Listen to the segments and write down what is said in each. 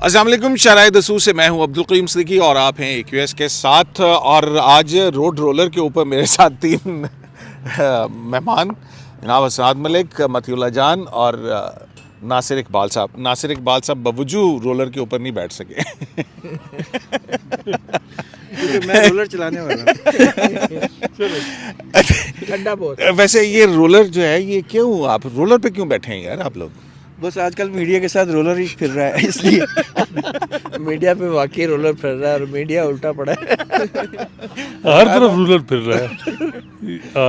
السلام علیکم، شرائع دسوس سے میں ہوں عبدالقیم صدیقی اور آپ ہیں AQS کے ساتھ. اور آج روڈ رولر کے اوپر میرے ساتھ 3 مہمان جناب اسعد ملک، مطیع اللہ جان اور ناصر اقبال صاحب. ناصر اقبال صاحب بوجود رولر کے اوپر نہیں بیٹھ سکے. میں رولر چلانے والا ٹھنڈا بہت. ویسے یہ رولر جو ہے یہ کیوں، آپ رولر پہ کیوں بیٹھے ہیں یار آپ لوگ؟ بس آج کل میڈیا کے ساتھ رولر ہی پھر رہا ہے، اس لیے میڈیا پہ واقعی رولر پھر رہا ہے اور میڈیا الٹا پڑا ہے. ہر طرف رولر پھر رہا ہے.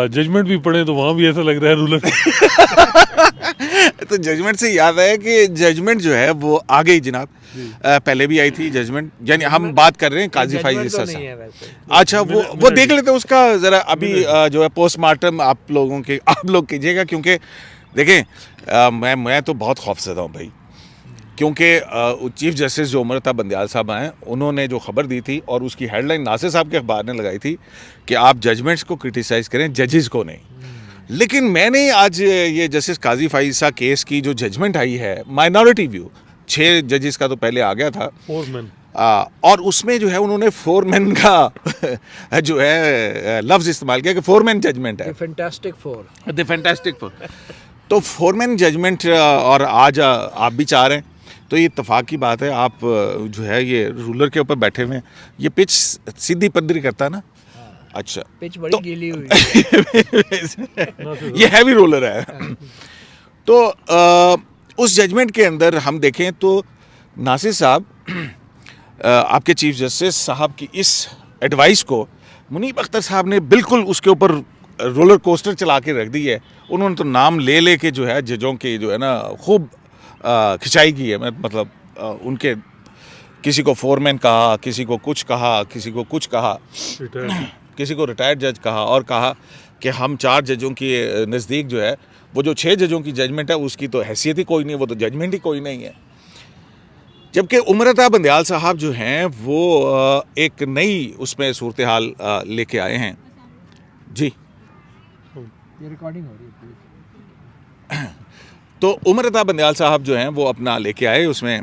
ججمنٹ بھی پڑھے تو وہاں بھی ایسا لگ رہا ہے رولر. تو ججمنٹ سے یاد ہے کہ ججمنٹ جو ہے وہ آ گئی جناب. پہلے بھی آئی تھی ججمنٹ، یعنی ہم بات کر رہے ہیں قاضی فائز عیسیٰ سے. اچھا وہ دیکھ لیتے اس کا ذرا ابھی جو ہے پوسٹ مارٹم آپ لوگ کیجیے گا، کیونکہ دیکھیں میں تو بہت خوفزدہ ہوں بھائی، کیونکہ چیف جسٹس جو امرتا بندیال صاحب ہیں انہوں نے جو خبر دی تھی اور اس کی ہیڈ لائن ناصر صاحب کے اخبار نے لگائی تھی کہ آپ ججمنٹس کو کرٹیسائز کریں، ججز کو نہیں. لیکن میں نے آج یہ جسٹس قاضی فائز عیسیٰ کیس کی جو ججمنٹ آئی ہے مائنورٹی ویو، 6 ججز کا تو پہلے آ گیا تھا، اور اس میں جو ہے انہوں نے 4 مین کا جو ہے لفظ استعمال کیا کہ 4 مین ججمنٹ ہے. دی فینٹاسٹک 4. تو 4 مین ججمنٹ اور آج آپ بھی چاہ رہے ہیں تو یہ اتفاق کی بات ہے. آپ جو ہے یہ رولر کے اوپر بیٹھے ہوئے ہیں. یہ پچ سیدھی پدری کرتا ہے نا؟ اچھا پچ بڑی گیلی ہوئی یہ ہیوی رولر ہے. تو اس ججمنٹ کے اندر ہم دیکھیں تو ناصر صاحب آپ کے چیف جسٹس صاحب کی اس ایڈوائس کو منیب اختر صاحب نے بالکل اس کے اوپر رولر کوسٹر چلا کے رکھ دی ہے. انہوں نے تو نام لے کے جو ہے ججوں کے جو ہے نا خوب کھنچائی کی ہے. مطلب ان کے کسی کو 4 مین کہا، کسی کو کچھ کہا، کسی کو کچھ کہا، کسی کو ریٹائرڈ جج کہا، اور کہا کہ ہم 4 ججوں کے نزدیک جو ہے وہ جو 6 ججوں کی ججمنٹ ہے اس کی تو حیثیت ہی کوئی نہیں، وہ تو ججمنٹ ہی کوئی نہیں ہے. جبکہ امرتا بندیال صاحب جو ہیں وہ ایک نئی اس میں صورتحال لے کے آئے ہیں. جی ریکارڈنگ ہو رہی ہے. تو امرتا بندیال صاحب جو ہیں وہ اپنا لے کے آئے اس میں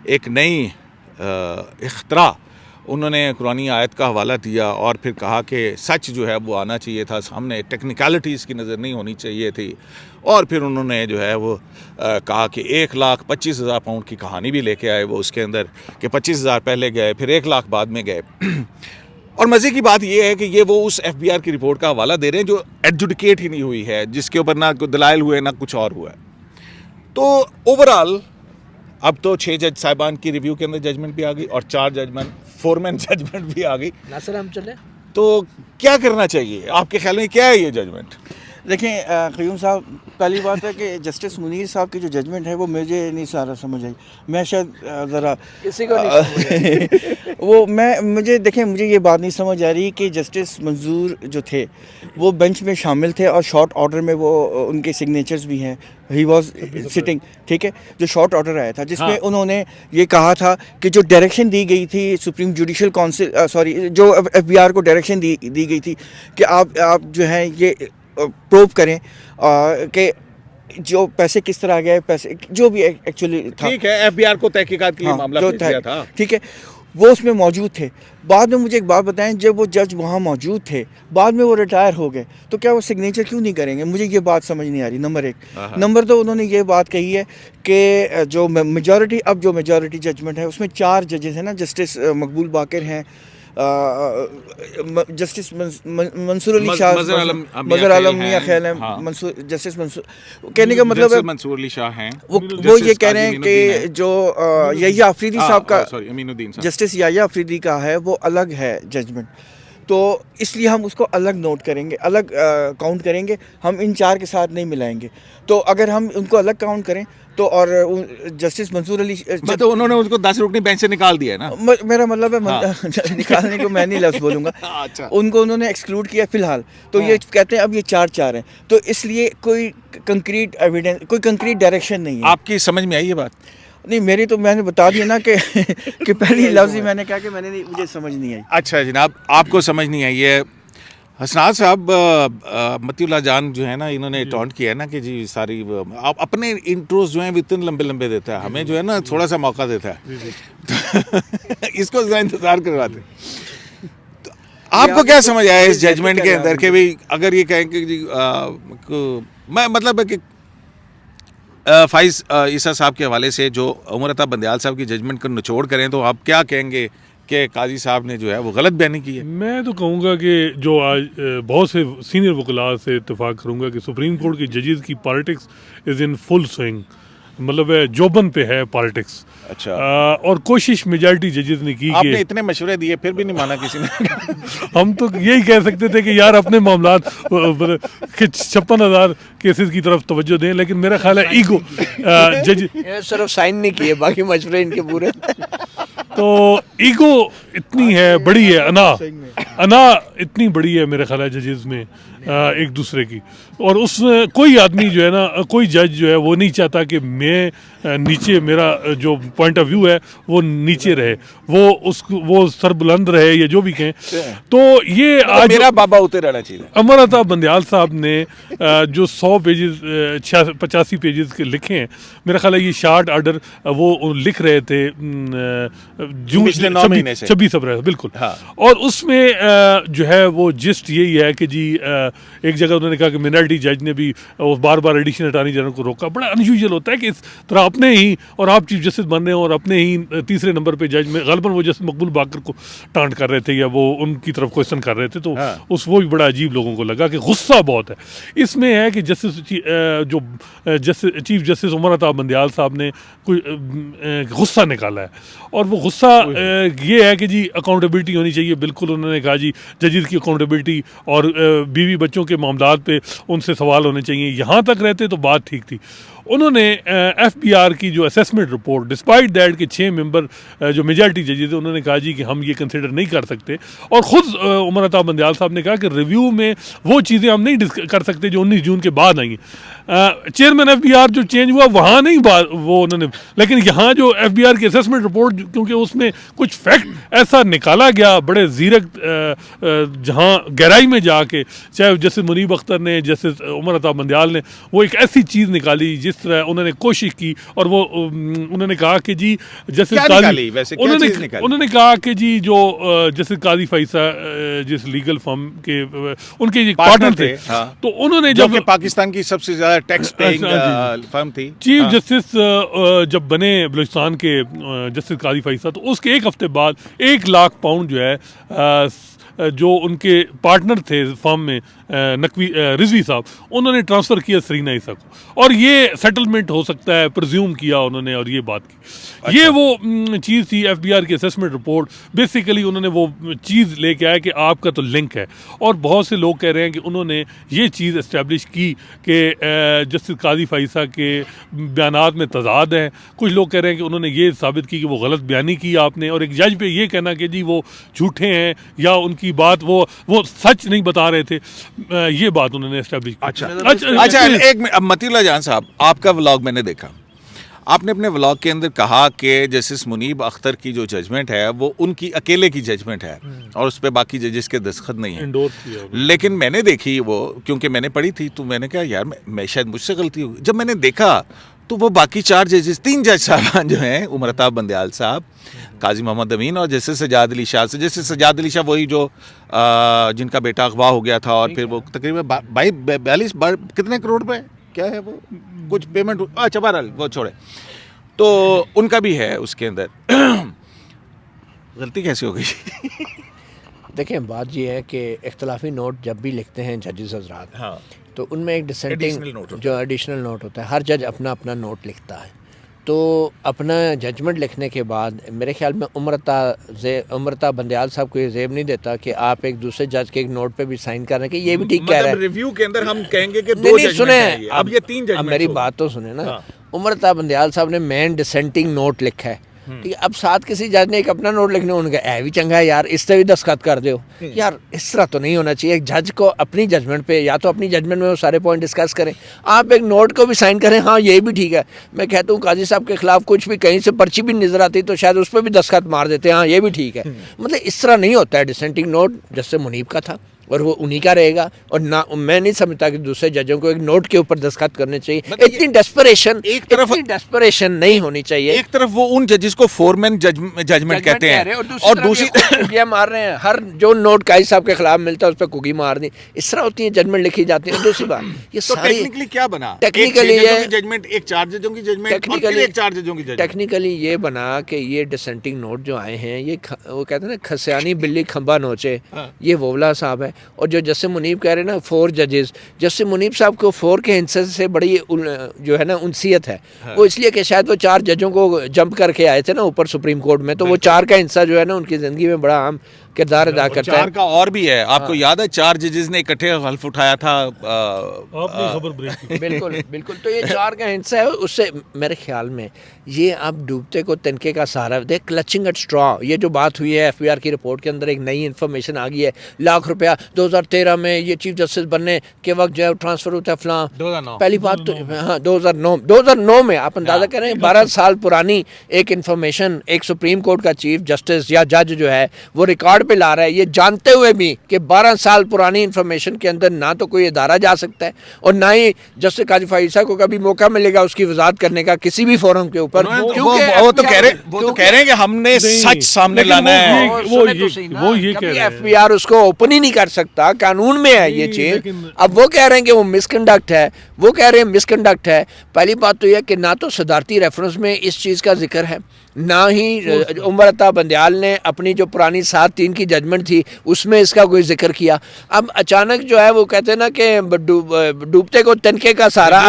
ایک نئی اختراع. انہوں نے قرآنی آیت کا حوالہ دیا اور پھر کہا کہ سچ جو ہے وہ آنا چاہیے تھا سامنے، ٹیکنیکلٹیز کی نظر نہیں ہونی چاہیے تھی. اور پھر انہوں نے جو ہے وہ کہا کہ 1,25,000 پاؤنڈ کی کہانی بھی لے کے آئے وہ اس کے اندر، کہ 25,000 پہلے گئے پھر 1 لاکھ بعد میں گئے. اور مزے کی بات یہ ہے کہ یہ وہ اس FBI کی رپورٹ کا حوالہ دے رہے ہیں جو ایڈجوڈیکیٹ ہی نہیں ہوئی ہے، جس کے اوپر نہ کوئی دلائل ہوئے نہ کچھ اور ہوا ہے. تو اوورآل اب تو 6 جج صاحبان کی ریویو کے اندر ججمنٹ بھی آ گئی اور 4 ججمنٹ 4 مین ججمنٹ بھی آ گئی. ناصر ہم چلے تو کیا کرنا چاہیے آپ کے خیال میں، کیا ہے یہ ججمنٹ؟ دیکھیں قیوم صاحب، پہلی بات ہے کہ جسٹس منیر صاحب کی جو ججمنٹ ہے وہ مجھے نہیں سارا سمجھ آئی. میں شاید ذرا کسی کو وہ مجھے یہ بات نہیں سمجھ آ رہی کہ جسٹس منظور جو تھے وہ بینچ میں شامل تھے اور شارٹ آرڈر میں وہ ان کے سگنیچرز بھی ہیں. ہی واز سٹنگ، ٹھیک ہے، جو شارٹ آرڈر آیا تھا جس میں انہوں نے یہ کہا تھا کہ جو ڈائریکشن دی گئی تھی سپریم جوڈیشل کونسل جو FBI کو ڈائریکشن دی گئی تھی کہ آپ جو ہیں یہ پروو کریں کہ جو پیسے کس طرح گئے، پیسے جو بھی ایکچولی تھا، ٹھیک ہے، FBI کو تحقیقات کے لیے معاملہ بھیج دیا تھا، ٹھیک ہے، وہ اس میں موجود تھے. بعد میں مجھے ایک بات بتائیں، جب وہ جج وہاں موجود تھے بعد میں وہ ریٹائر ہو گئے تو کیا وہ سگنیچر کیوں نہیں کریں گے؟ مجھے یہ بات سمجھ نہیں آ رہی. نمبر 1. نمبر 2، انہوں نے یہ بات کہی ہے کہ جو میجورٹی ججمنٹ ہے اس میں 4 ججز ہیں نا، جسٹس مقبول باقر ہیں، جسٹس منصور علی شاہ، مظہر عالم میاں خیل ہیں، جسٹس منصور، کہنے کا مطلب ہے منصور علی شاہ ہیں، وہ یہ کہہ رہے ہیں کہ جو یحییٰ آفریدی صاحب کا، جسٹس یحییٰ آفریدی کا ہے وہ الگ ہے ججمنٹ. تو اس لیے ہم اس کو الگ نوٹ کریں گے، الگ کاؤنٹ کریں گے، ہم ان 4 کے ساتھ نہیں ملائیں گے. تو اگر ہم ان کو الگ کاؤنٹ کریں تو، اور جسٹس منصور علی تو انہوں نے اس کو 10 رکنی بینچ سے نکال دیا ہے نا. میرا مطلب ہے نکالنے کو میں نہیں لفظ بولوں گا، ان کو انہوں نے ایکسکلوڈ کیا فی الحال. تو یہ کہتے ہیں اب یہ 4 ہیں، تو اس لیے کوئی کنکریٹ ایویڈنس، کوئی کنکریٹ ڈائریکشن نہیں ہے. آپ کی سمجھ میں آئی یہ بات؟ نہیں، میری تو میں نے بتا دیا نا کہ پہلی لفظ ہی میں نے کہا کہ مجھے سمجھ نہیں آئی. اچھا جناب، آپ کو سمجھ نہیں آئی ہے. حسنات صاحب متی اللہ جان جو ہے نا انہوں نے ٹونٹ کیا ہے نا کہ جی ساری آپ اپنے انٹروز جو ہیں وہ اتنے لمبے لمبے دیتا ہے, ہمیں جو ہے نا تھوڑا سا موقع دیتا ہے, اس کو ذرا انتظار کرواتے. تو آپ کو کیا سمجھ آیا اس ججمنٹ کے اندر کہ بھائی اگر یہ کہیں کہ جی میں مطلب ہے کہ فائز عیسیٰ صاحب کے حوالے سے جو عمر عطا بندیال صاحب کی ججمنٹ کو نچوڑ کریں تو آپ کیا کہیں گے کہ قاضی صاحب نے جو ہے وہ غلط بیانی کی ہے؟ میں تو کہوں گا کہ جو آج بہت سے سینئر وکلاء سے اتفاق کروں گا کہ سپریم کورٹ کی ججز کی politics is in full swing, مطلب جوبن پہ ہے پالیٹکس. اچھا, اور کوشش میجارٹی ججز نے کی آپ نے کہ اتنے مشورے دیے پھر بھی نہیں مانا کسی نے. ہم تو یہی کہہ سکتے تھے کہ یار اپنے معاملات 56,000 کیسز کی طرف توجہ دیں, لیکن میرا خیال ہے ایگو جج صرف سائن نہیں کیے, باقی مشورے ان کے پورے. تو ایگو اتنی ہے, بڑی ہے, انا اتنی بڑی ہے میرے خیال ہے ججز میں ایک دوسرے کی. اور اس میں کوئی آدمی جو ہے نا, کوئی جج جو ہے وہ نہیں چاہتا کہ میں نیچے, میرا جو پوائنٹ آف ویو ہے وہ نیچے رہے, وہ سر بلند رہے یا جو بھی کہیں. تو یہ آج میرا بابا ہوتے رہنا چاہیے. عمر عطا بندیال صاحب نے جو 100 پیجز 85 پیجز کے لکھے ہیں, میرا خیال ہے یہ شارٹ آرڈر وہ لکھ رہے تھے پچھلے 9 مہینے سے 26 اپریل, بالکل. اور اس میں جو ہے وہ جسٹ یہی ہے کہ جی ایک جگہ انہوں نے کہا کہ منارٹی جج نے بھی بار بار ایڈیشنل اٹارنی جنرل کو روکا. بڑا انیوژل ہوتا ہے کہ اس طرح اپنے ہی, اور آپ چیف جسٹس بن رہے ہیں اور اپنے ہی تیسرے نمبر پہ جج میں غالباً وہ جسٹس مقبول باقر کو ٹانٹ کر رہے تھے یا وہ ان کی طرف کوشچن کر رہے تھے, تو وہ بھی بڑا عجیب لوگوں کو لگا کہ غصہ بہت ہے اس میں ہے کہ جو چیف جسٹس عمر عطا بندیال صاحب نے کوئی غصہ نکالا ہے, اور وہ غصہ یہ ہے کہ جی اکاؤنٹیبلٹی ہونی چاہیے. بالکل انہوں نے کہا جی ججز کی اکاؤنٹیبلٹی اور بیوی بچوں کے معاملات پہ ان سے سوال ہونے چاہیے, یہاں تک رہتے تو بات ٹھیک تھی. انہوں نے ایف بی آر کی جو اسیسمنٹ رپورٹ ڈسپائٹ دیٹ کہ 6 ممبر جو میجارٹی ججز تھے انہوں نے کہا جی کہ ہم یہ کنسیڈر نہیں کر سکتے, اور خود عمر عطا بندیال صاحب نے کہا کہ ریویو میں وہ چیزیں ہم نہیں کر سکتے جو 19 جون کے بعد آئیں. چیئرمین ایف بی آر جو چینج ہوا وہاں نہیں وہ انہوں نے, لیکن یہاں جو ایف بی آر کی اسیسمنٹ رپورٹ کیونکہ اس میں کچھ فیکٹ ایسا نکالا گیا بڑے زیرک, جہاں گہرائی میں جا کے, چاہے جیسے منیب اختر نے, جیسے عمر عطا بندیال نے, وہ ایک ایسی چیز نکالی جس طرح انہوں نے کوشش کی. اور وہ انہوں نے کہا کہ جی جیسے انہوں نے کہا کہ جی جو جیسے قاضی فائزہ جس لیگل فرم کے ان کے پارٹنر تھے, تو انہوں نے جب پاکستان کی سب سے زیادہ ٹیکس پیئنگ فرم تھی, چیف جسٹس جب بنے بلوچستان کے جسٹس قاضی فائزہ, تو اس کے ایک ہفتے بعد 1 لاکھ پاؤنڈ جو ہے جو ان کے پارٹنر تھے فرم میں نقوی رضوی صاحب, انہوں نے ٹرانسفر کیا سرینا عیسیٰ کو, اور یہ سیٹلمنٹ ہو سکتا ہے پرزیوم کیا انہوں نے, اور یہ بات کی. یہ وہ چیز تھی ایف بی آر کی اسیسمنٹ رپورٹ. بیسیکلی انہوں نے وہ چیز لے کے آیا کہ آپ کا تو لنک ہے, اور بہت سے لوگ کہہ رہے ہیں کہ انہوں نے یہ چیز اسٹیبلش کی کہ جسٹس قاضی فائزہ کے بیانات میں تضاد ہیں. کچھ لوگ کہہ رہے ہیں کہ انہوں نے یہ ثابت کی کہ وہ غلط بیانی کی آپ نے, اور ایک جج پہ یہ کہنا کہ جی وہ جھوٹے ہیں یا ان کی بات وہ سچ نہیں بتا رہے تھے, یہ بات انہوں نے اسٹیبلش کی. اچھا ایک متی اللہ جان صاحب, آپ کا ولاگ میں نے دیکھا, آپ نے اپنے ولاگ کے اندر کہا کہ جسٹس منیب اختر کی جو ججمنٹ ہے وہ ان کی اکیلے کی ججمنٹ ہے اور اس پہ باقی ججز کے دستخط نہیں ہیں. لیکن میں نے دیکھی وہ, کیونکہ میں نے پڑھی تھی, تو میں نے کہا یار میں شاید مجھ سے غلطی ہوگی. جب میں نے دیکھا تو وہ باقی 4 ججز 3 جج صاحبان جو ہیں, عمر عطا بندیال صاحب, قاضی محمد امین اور جسٹس سجاد علی شاہ. جسٹس سجاد علی شاہ وہی جو جن کا بیٹا اغوا ہو گیا تھا, اور پھر وہ تقریباً 42 کتنے کروڑ پہ کیا ہے وہ کچھ پیمنٹ, اچھا بہرحال وہ چھوڑے, تو ان کا بھی ہے اس کے اندر. غلطی کیسے ہو گئی؟ دیکھیں بات یہ ہے کہ اختلافی نوٹ جب بھی لکھتے ہیں ججز حضرات, تو ان میں ایک ڈسینٹنگ جو ایڈیشنل نوٹ ہوتا ہے, ہر جج اپنا اپنا نوٹ لکھتا ہے. تو اپنا ججمنٹ لکھنے کے بعد میرے خیال میں عمر عطا بندیال صاحب کو یہ زیب نہیں دیتا کہ آپ ایک دوسرے جج کے ایک نوٹ پہ بھی سائن کر رہے ہیں کہ یہ بھی ٹھیک کہہ رہے ہیں. ریویو کے اندر ہم کہیں گے کہ 2 ججمنٹ ہیں, اب یہ 3 ججمنٹ. اب میری بات تو سنیں نا, عمر عطا بندیال صاحب نے مین ڈسینٹنگ نوٹ لکھا ہے, ٹھیک ہے. اب ساتھ کسی جج نے ایک اپنا نوٹ لکھنے, ان کا اے بھی چنگا ہے یار, اس سے بھی دستخط کر دو. یار اس طرح تو نہیں ہونا چاہیے. ایک جج کو اپنی ججمنٹ پہ, یا تو اپنی ججمنٹ میں وہ سارے پوائنٹ ڈسکس کریں, آپ ایک نوٹ کو بھی سائن کریں, ہاں یہ بھی ٹھیک ہے. میں کہتا ہوں قاضی صاحب کے خلاف کچھ بھی کہیں سے پرچی بھی نظر آتی تو شاید اس پہ بھی دستخط مار دیتے, ہاں یہ بھی ٹھیک ہے. مطلب اس طرح نہیں ہوتا ہے. ڈسینٹنگ نوٹ جیسے منیب کا تھا, اور وہ انہی کا رہے گا. اور نہ میں نہیں سمجھتا کہ دوسرے ججوں کو ایک نوٹ کے اوپر دستخط کرنے چاہیے. اتنی ڈیسپریشن نہیں ہونی چاہیے. ایک طرف وہ ان ججز کو فورمین ججمنٹ کہتے ہیں اور دوسری کوکیاں مار رہے ہیں. ہر جو نوٹ قاضی صاحب کے خلاف ملتا ہے اس پہ کوکی مار دی. اس طرح ہوتی ہیں ججمنٹ لکھی جاتی ہیں. دوسری بات یہ ساری ٹیکنیکلی کیا بنا, ٹیکنیکلی ججمنٹ ایک 4 ججوں کی ججمنٹ اور پھر ایک 4 ججوں کی ججمنٹ. ٹیکنیکلی یہ بنا کہ یہ ڈسینٹنگ نوٹ جو آئے ہیں یہ وہ کہتے ہیں نا کھسیانی بلی کھمبا نوچے, یہ وولا صاحب ہے. اور جو جسٹس منیب کہہ رہے ہیں نا 4 ججز, جسٹس منیب صاحب کو 4 کے ہنسے سے بڑی جو ہے نا انسیت ہے. وہ اس لیے کہ شاید وہ 4 ججوں کو جمپ کر کے آئے تھے نا اوپر سپریم کورٹ میں, تو وہ 4 کا ہنسا جو ہے نا ان کی زندگی میں بڑا اہم کردار ادا کرتا ہے. 4 کا اور بھی ہے, آپ کو یاد ہے 4 ججز نے اکٹھے حلف اٹھایا تھا. بالکل بالکل. تو یہ 4 کا ہنسا ہے. اس سے میرے خیال میں یہ اب ڈوبتے کو تنکے کا سہارا دے, کلچنگ ایٹ اسٹرا. یہ جو بات ہوئی ہے ایف بی آر کی رپورٹ کے اندر ایک نئی انفارمیشن آ گئی ہے. ₹1,00,000 2013 میں یہ چیف جسٹس بننے کے وقت جو ہے ٹرانسفر ہوتا ہے فلاں. 2009 پہلی بات تو ہاں 2009 میں آپ اندازہ کریں 12 سال پرانی ایک انفارمیشن ایک سپریم کورٹ کا چیف جسٹس یا جج جو ہے وہ ریکارڈ پہ لا رہا ہے, یہ جانتے ہوئے بھی کہ 12 سال پرانی انفارمیشن کے اندر نہ تو کوئی ادارہ جا سکتا ہے اور نہ ہی جسٹس قاضی فائزہ کو کبھی موقع ملے گا اس کی وضاحت کرنے کا کسی بھی فورم کے اوپر. وہ تو کہہ رہے ہیں کہ ہم نے سچ سامنے لانا ہے. وہ یہ کہہ رہے ہیں ایف بی آر اس کو اوپن ہی نہیں کر سکتا, قانون میں ہے یہ چیز. اب وہ کہہ رہے ہیں کہ وہ مس کنڈکٹ ہے, وہ کہہ رہے ہیں مس کنڈکٹ ہے. پہلی بات تو یہ کہ نہ تو صدارتی ریفرنس میں اس چیز کا ذکر ہے, نہ ہی عمر عطا بندیال نے اپنی جو پرانی 7-3 کی ججمنٹ تھی اس میں اس کا کوئی ذکر کیا. اب اچانک جو ہے وہ کہتے ہیں نا کہ ڈوبتے کو تنکے کا سہارا.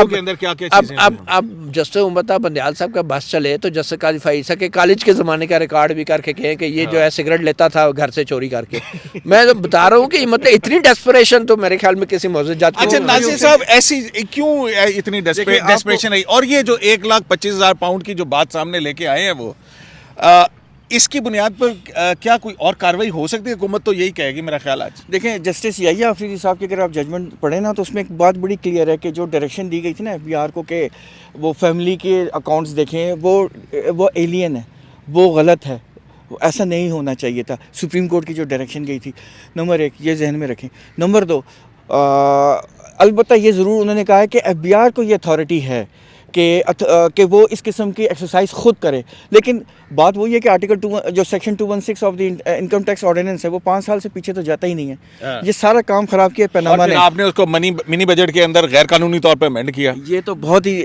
اب جسٹس عمر عطا بندیال صاحب کا بس چلے تو جسٹس قاضی فائزہ کے کالج کے زمانے کا ریکارڈ بھی کر کے کہیں کہ یہ جو ہے سگریٹ لیتا تھا گھر سے چوری کر کے. میں تو بتا رہا ہوں کہ مطلب اتنی ڈیسپریشن تو میرے خیال میں کسی موضوع جات. اچھا ناصر صاحب ایسی کیوں اتنی ڈیسپریشن رہی, اور یہ جو £1,25,000 کی جو بات سامنے لے کے آئے ہیں وہ اس کی بنیاد پر کیا کوئی اور کاروائی ہو سکتی ہے؟ حکومت تو یہی کہے گی میرا خیال. آج دیکھیں جسٹس یحییٰ آفریدی صاحب کی اگر آپ ججمنٹ پڑھیں نا تو اس میں ایک بات بڑی کلیئر ہے کہ جو ڈائریکشن دی گئی تھی نا ایف بی آر کو کہ وہ فیملی کے اکاؤنٹس دیکھیں, وہ ایلین ہے, وہ غلط ہے, ایسا نہیں ہونا چاہیے تھا. سپریم کورٹ کی جو ڈائریکشن گئی تھی, نمبر 1 یہ ذہن میں رکھیں. نمبر 2 البتہ یہ ضرور انہوں نے کہا ہے کہ ایف بی آر کو یہ اتھارٹی ہے کہ وہ اس قسم کی ایکسرسائز خود کرے, لیکن بات وہی ہے کہ آرٹیکل جو section 216 of the income tax ordinance ہے وہ 5 سال سے پیچھے تو جاتا ہی نہیں ہے. یہ سارا کام خراب کیا پیناما نے. آپ نے اس کو منی بجٹ کے اندر غیر قانونی طور پہ امینڈ کیا. یہ تو بہت ہی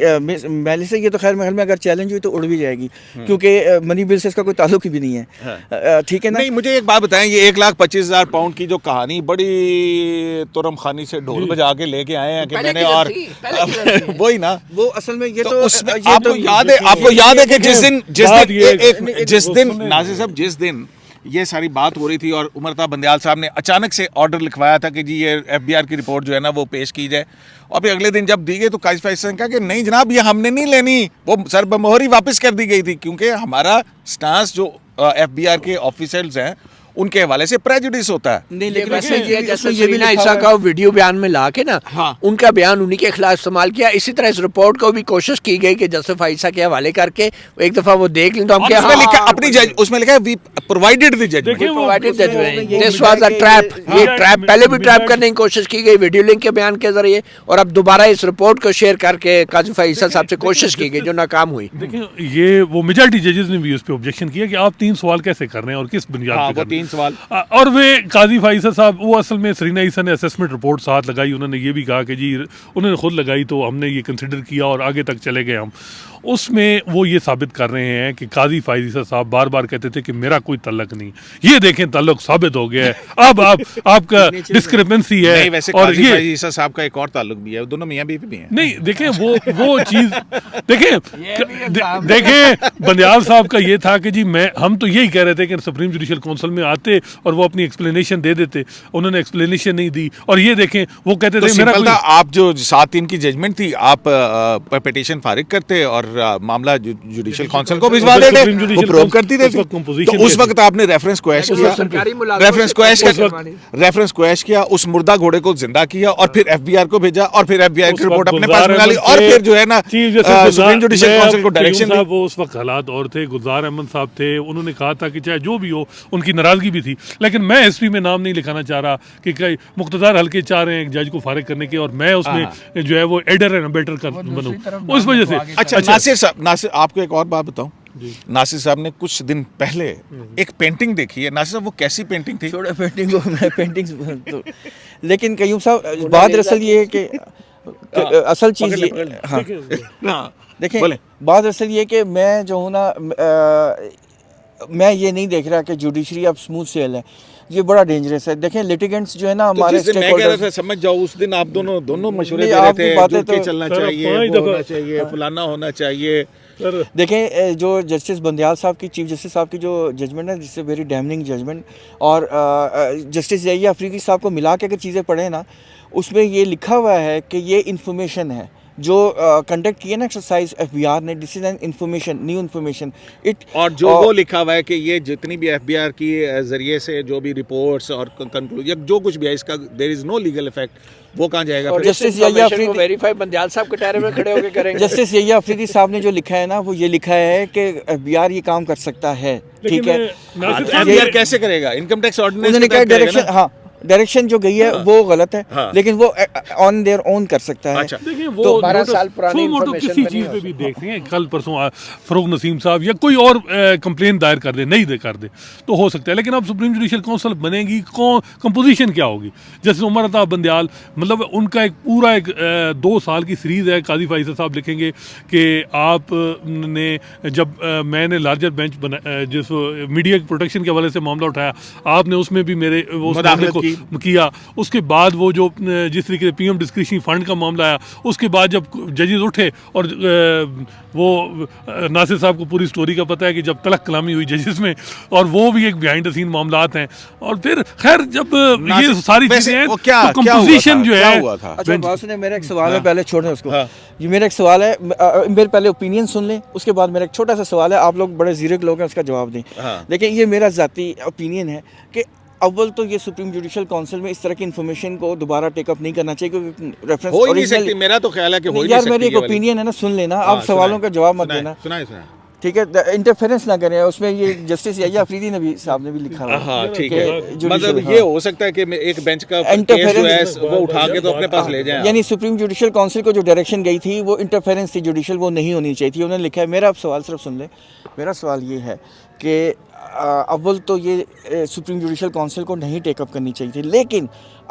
میلے سے, یہ تو خیر محل میں اگر چیلنج ہوئی تو اڑ بھی جائے گی کیونکہ منی بل سے اس کا کوئی تعلق ہی بھی نہیں ہے. ٹھیک ہے نا. نہیں مجھے ایک بات بتائیں, یہ £1,25,000 کی جو کہانی بڑی ترم خانی سے ڈھول بجا کے لے کے آئے ہیں کہ میں نے, اور وہی نا وہ اصل میں یہ تو آپ کو یاد ہے کہ جس دن ناصر صاحب جس دن یہ ساری بات ہو رہی تھی اور عمر عطا بندیال صاحب نے اچانک سے آرڈر لکھوایا تھا کہ جی یہ ایف بی آر کی رپورٹ جو ہے نا وہ پیش کی جائے, اور پھر اگلے دن جب دی گئی تو قاضی فائزہ نے کہا کہ نہیں جناب یہ ہم نے نہیں لینی, وہ سر بمہر ہی واپس کر دی گئی تھی کیونکہ ہمارا سٹانس جو ایف بی آر کے آفیسرز ہیں ان کے حوالے سے پریجوڈس ہوتا ہے. نہیں لیکن جیسے شبینہ عیسیٰ کا ویڈیو بیان میں لا کے نا ان کا بیان انہی کے خلاف استعمال کیا. اسی طرح اس رپورٹ کو بھی کوشش کی گئی کہ جسٹس فائزہ کے حوالے کر کے ایک دفعہ وہ دیکھ لیں تو ہم کیا اپنی اس میں لکھا ہے we provided the judgement. This was a trap. یہ ٹریپ پہلے بھی ٹریپ کرنے کی کوشش کی گئی ویڈیو لنک کے بیان کے ذریعے, اور اب دوبارہ اس رپورٹ کو شیئر کر کے قاضی فائزہ صاحب سے کوشش کی گئی جو ناکام ہوئی. دیکھیں یہ وہ میجارٹی ججز نے بھی اس پہ آبجیکشن کیا کہ آپ 3 سوال کیسے کر رہے ہیں اور کس بنیاد پہ. 3 سوال اور وہ قاضی فائزہ صاحب وہ اصل میں سرینا عیسیٰ نے اسسمنٹ رپورٹ ساتھ لگائی, انہوں نے یہ بھی کہا کہ جی انہوں نے خود لگائی تو ہم نے یہ کنسیڈر کیا اور آگے تک چلے گئے ہم. اس میں وہ یہ ثابت کر رہے ہیں کہ قاضی فائزہ صاحب بار بار کہتے تھے کہ میرا کوئی تعلق نہیں, یہ دیکھیں تعلق ثابت ہو گیا ہے. اب آپ کا ڈسکرپنسی ہے. اور یہ فائزہ صاحب کا ایک اور تعلق بھی ہے, دونوں میاں بیوی بھی ہیں. نہیں دیکھیں وہ چیز دیکھیں بندیال صاحب کا یہ تھا کہ جی ہم تو یہی کہہ رہے تھے کہ سپریم جوڈیشل کونسل میں آتے اور وہ اپنی ایکسپلینیشن دے دیتے, انہوں نے ایکسپلینیشن نہیں دی. اور یہ دیکھیں وہ کہتے تھے میرا آپ جو 7-3 کی ججمنٹ تھی آپ پٹیشن فارغ کرتے اور معاملہ جوڈیشل کونسل کو بھجوا دیتے, وہ پروب کرتی تھی. تو اس وقت آپ نے ریفرنس کویش کیا, اس مردہ گھوڑے کو زندہ کیا اور پھر ایف بی آر کو بھیجا اور پھر ایف بی آر کی رپورٹ اپنے پاس منگا لی اور پھر جو ہے نا سپریم جوڈیشل کونسل کو ڈائریکشن. وہ اس وقت حالات اور تھے, گلزار احمد صاحب تھے, انہوں نے کہا تھا کہ چاہے جو بھی ہو ان کی ناراضگی ناراضگی بھی تھی. لیکن میں ہسٹری میں نام نہیں لکھانا چاہ رہا کہ مقتدار حلقے چاہ رہے ہیں ایک جج کو فارغ کرنے کے اور میں اس میں جو ہے وہ ایڈر اینڈ ابیٹر بنوں. اس وجہ سے اچھا ناصر صاحب، ناصر آپ کو ایک اور بات بتاؤں. ناصر صاحب نے کچھ دن پہلے ایک پینٹنگ دیکھی ہے. ناصر صاحب وہ کیسی پینٹنگ تھی؟ چھوڑا پینٹنگ کو، میں پینٹنگ تو، لیکن قیوم صاحب بات دراصل یہ ہے کہ اصل چیز یہ، ہاں دیکھیں بات اصل یہ کہ میں جو ہوں نا، میں یہ نہیں دیکھ رہا کہ جوڈیشری اب اسموتھ سیل ہے. یہ بڑا ڈینجرس ہے. دیکھیں لیٹیگنٹس جو ہے نا ہمارے میں کہہ رہا تھا سمجھ جاؤ اس دن آپ دونوں مشورے دے رہے تھے جڑ کے چلنا چاہیے، ہونا چاہیے، فلانا ہونا چاہیے. دیکھیں جو جسٹس بندیال صاحب کی، چیف جسٹس صاحب کی جو ججمنٹ ہے، جس سے ویری ڈیمننگ ججمنٹ، اور جسٹس یحییٰ افریدی صاحب کو ملا کے اگر چیزیں پڑھیں نا، اس میں یہ لکھا ہوا ہے کہ یہ انفارمیشن ہے جو کنڈکٹ کیا نا ایکسرسائز ایف بی آر نے، this is an information, new information. اور جو وہ لکھا ہوا ہے کہ یہ جتنی بھی ایف بی آر کی ذریعے سے جو بھی رپورٹس اور کنکلوژن جو کچھ بھی ہے، اس کا دیر از نو لیگل افیکٹ. وہ کہاں جائے گا؟ جسٹس یحییٰ افریدی ویریفائی بندیال صاحب کے ٹائر میں کھڑے ہو کے کریں گے. جسٹس یحییٰ افریدی صاحب نے جو لکھا ہے نا، وہ یہ لکھا ہے کہ ایف بی آر یہ کام کر سکتا ہے. ٹھیک ہے، ایف بی آر کیسے کرے گا؟ انکم ٹیکس آرڈیننس انہوں نے کہا ڈائریکشن، ہاں ڈائریکشن جو گئی ہے وہ غلط ہے، لیکن وہ آن دیئر اون کر سکتا ہے. دیکھیں وہ 12 سال پرانی انفارمیشن کسی چیز پہ بھی دیکھتے ہیں، کل پرسوں فروغ نسیم صاحب یا کوئی اور کمپلین دائر کر دے، نہیں کر دے تو ہو سکتا ہے. لیکن اب سپریم جوڈیشل کونسل بنے گی، کمپوزیشن کیا ہوگی؟ جیسے عمر عطا بندیال، مطلب ان کا ایک پورا ایک 2 سال کی سیریز ہے. قاضی فائز صاحب لکھیں گے کہ آپ نے جب میں نے لارجر بینچ جس میڈیا پروٹیکشن کے حوالے سے معاملہ اٹھایا، آپ نے اس میں بھی میرے اس معاملے کو کیا. اس کے بعد وہ جو جس طریقے سے پی ایم ڈسکریشنری فنڈ کا معاملہ آیا، اس کے بعد جب ججز اٹھے اور وہ ناصر صاحب کو پوری سٹوری کا پتہ ہے کہ جب تلخ کلامی ہوئی ججز میں، اور وہ بھی ایک بیہائنڈ دا سین معاملات ہیں. اور پھر خیر جب یہ ساری چیزیں ہیں تو کمپوزیشن جو ہے. اچھا بات سنیں، میرا ایک سوال ہے، پہلے چھوڑیں اس کو. یہ میرا ایک سوال ہے، میرے پہلے اوپینین سن لیں، اس کے بعد میرا ایک چھوٹا سا سوال ہے. آپ لوگ بڑے زیرک لوگ ہیں، اس کا جواب دیں. لیکن یہ میرا ذاتی اوپینین ہے کہ اول تو یہ سپریم جوڈیشل کونسل میں اس طرح کی انفارمیشن کو دوبارہ ٹیک اپ نہیں کرنا چاہیے، کیونکہ ریفرنس ہو ہی نہیں سکتی. میرا تو خیال ہے کہ ہو ہی نہیں سکتی. یار میری ایک اوپینین ہے نا، سن لینا. آپ سوالوں کا جواب مت دینا، ٹھیک ہے؟ انٹرفیرنس نہ کریں. اس میں یہ جسٹس یحییٰ افریدی نے بھی صاحب نے بھی لکھا ہوا ہے. ہاں ٹھیک ہے، مطلب یہ ہو سکتا ہے کہ ایک بینچ کا کیس جو ہے وہ اٹھا کے تو اپنے پاس لے جائیں. یعنی سپریم جوڈیشل کونسل کو جو ڈائریکشن گئی تھی وہ انٹرفیرنس تھی جوڈیشل، وہ نہیں ہونی چاہیے تھی. انہوں نے لکھا ہے. میرا سوال صرف سن لیں. میرا سوال یہ ہے کہ اول تو یہ سپریم جوڈیشل کونسل کو نہیں ٹیک اپ کرنی چاہیے تھی، لیکن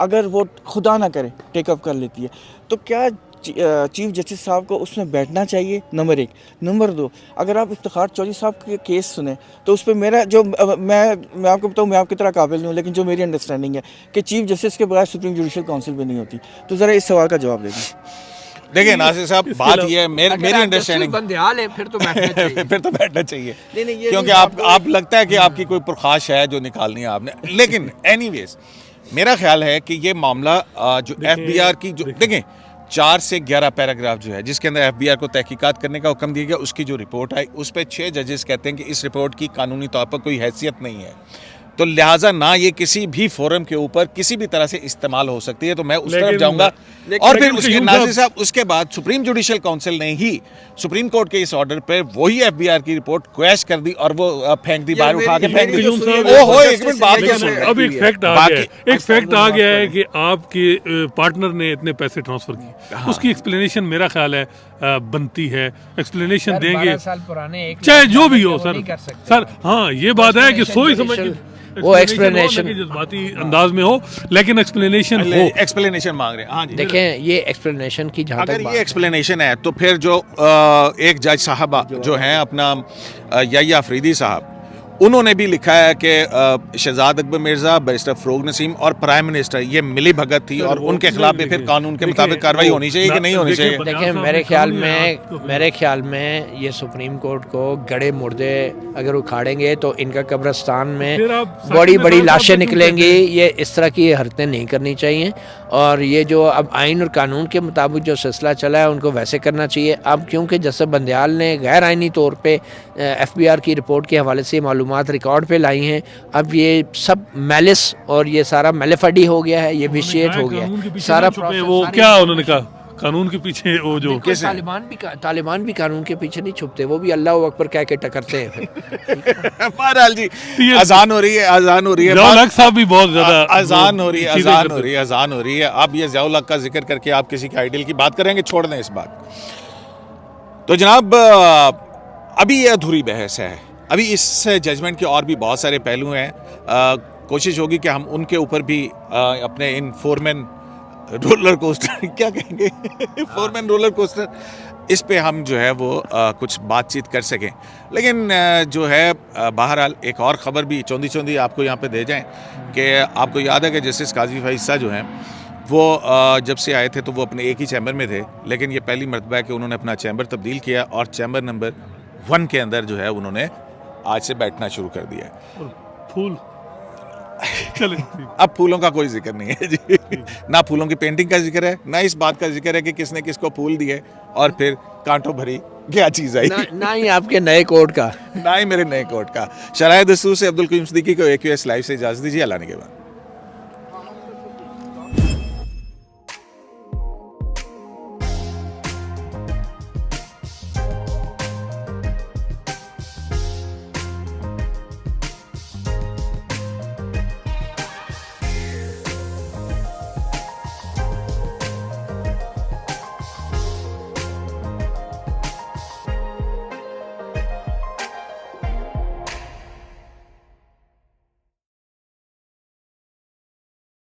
اگر وہ خدا نہ کرے ٹیک اپ کر لیتی ہے تو کیا چیف جسٹس صاحب کو اس میں بیٹھنا چاہیے؟ نمبر 1. نمبر 2، اگر آپ افتخار چودھری صاحب کے کیس سنیں تو اس پہ میرا جو میں آپ کو بتاؤں، میں آپ کی طرح قابل نہیں ہوں، لیکن جو میری انڈرسٹینڈنگ ہے کہ چیف جسٹس کے بغیر سپریم جوڈیشل کونسل بھی نہیں ہوتی. تو ذرا اس سوال کا جواب دے دیں. دیکھیں ناصر صاحب، بات یہ ہے، میری انڈرسٹینڈنگ بندیال ہے، پھر تو بیٹھنا چاہیے. پھر تو بیٹھنا چاہیے، کیونکہ آپ لگتا ہے کہ آپ کی کوئی پرخاش ہے جو نکالنی ہے آپ نے. لیکن اینی ویز میرا خیال ہے کہ یہ معاملہ جو ایف بی آر کی جو دیکھیں 4 سے 11 پیراگراف جو ہے جس کے اندر ایف بی آر کو تحقیقات کرنے کا حکم دیا گیا، اس کی جو رپورٹ آئی اس پہ 6 ججز کہتے ہیں کہ اس رپورٹ کی قانونی طور پر کوئی حیثیت نہیں ہے. تو لہٰذا نہ یہ کسی بھی فورم کے اوپر کسی بھی طرح سے استعمال ہو سکتی ہے. تو میں اس طرف جاؤں گا. اور پھر اس کے ناصر صاحب اس کے بعد سپریم جوڈیشل کونسل نے ہی سپریم کورٹ کے اس آرڈر پہ وہی ایف بی آر کی رپورٹ کویش کر دی اور وہ پھینک دی، باہر اٹھا کے پھینک دی. اب ایک فیکٹ آ گیا ہے کہ آپ کے پارٹنر نے اتنے پیسے ٹرانسفر کیے. اس کی ایکسپلینیشن میرا خیال ہے بنتی ہے، ایکسپلینیشن دیں گے چاہے جو بھی ہو. سر ہاں یہ بات ہے کہ سوئی سمجھ وہ ایکسپلینیشن جذباتی انداز میں ہو، لیکن ایکسپلینیشن مانگ رہے ہیں. ہاں جی دیکھیں یہ ایکسپلینیشن کی جہاں اگر یہ ایکسپلینیشن ہے تو پھر جو ایک جج صاحبہ جو ہیں اپنا یحییٰ افریدی صاحب، انہوں نے بھی لکھا ہے کہ شہزاد اکبر مرزا، بیرسٹر فروغ نسیم اور پرائم منسٹر یہ ملی بھگت تھی اور ان کے خلاف بھی پھر قانون کے مطابق کارروائی ہونی چاہیے کہ نہیں ہونی چاہیے. دیکھیں میرے خیال میں یہ سپریم کورٹ کو گڑے مردے اگر اکھاڑیں گے تو ان کا قبرستان میں بڑی لاشیں نکلیں گی. یہ اس طرح کی حرکتیں نہیں کرنی چاہیے، اور یہ جو اب آئین اور قانون کے مطابق جو سلسلہ چلا ہے ان کو ویسے کرنا چاہیے. اب کیونکہ جیسے بندیال نے غیر آئینی طور پہ ایف بی آر کی رپورٹ کے حوالے سے معلومات ریکارڈ پہ لائی ہیں، اب یہ سب میلس اور یہ سارا میلیفڈی ہو گیا ہے، یہ ویشیٹ ہو گیا ہے سارا. وہ کیا انہوں نے کہا قانون کے پیچھے وہ جو طالبان بھی قانون کے پیچھے نہیں چھپتے, وہ بھی اللہ اکبر کہہ کے ٹکرتے ہیں پھر. بہرحال جی اذان ہو رہی ہے, اذان ہو رہی ہے, ضیاء الحق صاحب بھی بہت زیادہ اذان ہو رہی ہے, اذان ہو رہی ہے, اذان ہو رہی ہے. اب یہ ضیاء الحق کا ذکر کر کے آپ کسی کے آئیڈیل کی بات کریں گے, چھوڑ دیں اس بات. تو جناب ابھی یہ ادھوری بحث ہے, ابھی اس ججمنٹ کے اور بھی بہت سارے پہلو ہیں. کوشش ہوگی کہ ہم ان کے اوپر بھی اپنے ان فورمین رولر کوسٹر کیا کہیں گے فورمین رولر کوسٹر, اس پہ ہم جو ہے وہ کچھ بات چیت کر سکیں. لیکن جو ہے بہرحال ایک اور خبر بھی چوندی آپ کو یہاں پہ دے جائیں کہ آپ کو یاد ہے کہ جسٹس قاضی فائز جو ہیں وہ جب سے آئے تھے تو وہ اپنے ایک ہی چیمبر میں تھے, لیکن یہ پہلی مرتبہ ہے کہ انہوں نے اپنا چیمبر تبدیل کیا اور چیمبر نمبر 1 کے اندر جو ہے انہوں نے آج سے بیٹھنا شروع کر دیا ہے. پھول چلیں اب پھولوں کا کوئی ذکر نہیں ہے جی, نہ پھولوں کی پینٹنگ کا ذکر ہے, نہ اس بات کا ذکر ہے کہ کس نے کس کو پھول دیے اور پھر کانٹوں بھری کیا چیز آئی, نہ ہی آپ کے نئے کوڈ کا, نہ ہی میرے نئے کوٹ کا. شرائع دستور سے عبدالقیوم صدیقی کو AQS لائیو سے اجازت دیجیے. اللہ نے کے بعد.